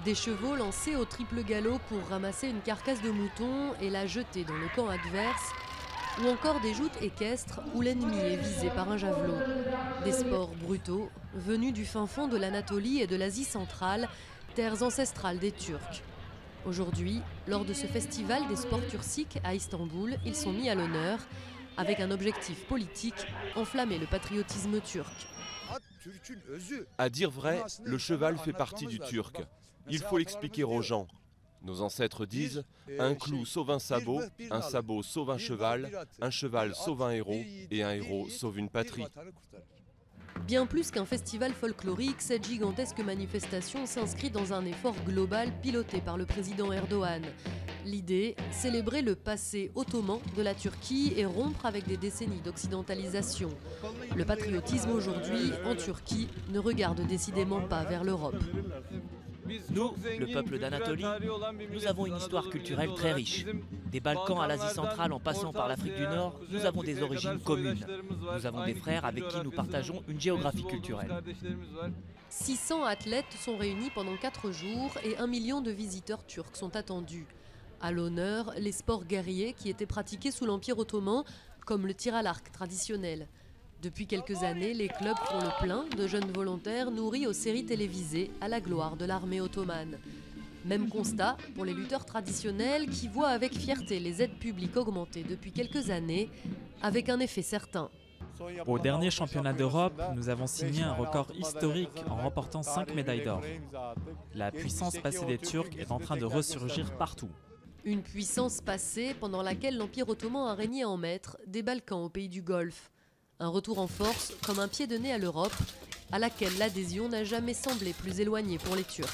Des chevaux lancés au triple galop pour ramasser une carcasse de mouton et la jeter dans le camp adverse, ou encore des joutes équestres où l'ennemi est visé par un javelot. Des sports brutaux venus du fin fond de l'Anatolie et de l'Asie centrale, terres ancestrales des Turcs. Aujourd'hui, lors de ce festival des sports turciques à Istanbul, ils sont mis à l'honneur avec un objectif politique, enflammer le patriotisme turc. À dire vrai, le cheval fait partie du turc. Il faut l'expliquer aux gens. Nos ancêtres disent « un clou sauve un sabot sauve un cheval sauve un héros, et un héros sauve une patrie ». Bien plus qu'un festival folklorique, cette gigantesque manifestation s'inscrit dans un effort global piloté par le président Erdogan. L'idée, célébrer le passé ottoman de la Turquie et rompre avec des décennies d'occidentalisation. Le patriotisme aujourd'hui, en Turquie, ne regarde décidément pas vers l'Europe. Nous, le peuple d'Anatolie, nous avons une histoire culturelle très riche. Des Balkans à l'Asie centrale en passant par l'Afrique du Nord, nous avons des origines communes. Nous avons des frères avec qui nous partageons une géographie culturelle. 600 athlètes sont réunis pendant 4 jours et 1 million de visiteurs turcs sont attendus. À l'honneur, les sports guerriers qui étaient pratiqués sous l'Empire ottoman, comme le tir à l'arc traditionnel. Depuis quelques années, les clubs font le plein de jeunes volontaires nourris aux séries télévisées à la gloire de l'armée ottomane. Même constat pour les lutteurs traditionnels qui voient avec fierté les aides publiques augmenter depuis quelques années, avec un effet certain. Au dernier championnat d'Europe, nous avons signé un record historique en remportant 5 médailles d'or. La puissance passée des Turcs est en train de ressurgir partout. Une puissance passée pendant laquelle l'Empire ottoman a régné en maître des Balkans au pays du Golfe. Un retour en force comme un pied de nez à l'Europe, à laquelle l'adhésion n'a jamais semblé plus éloignée pour les Turcs.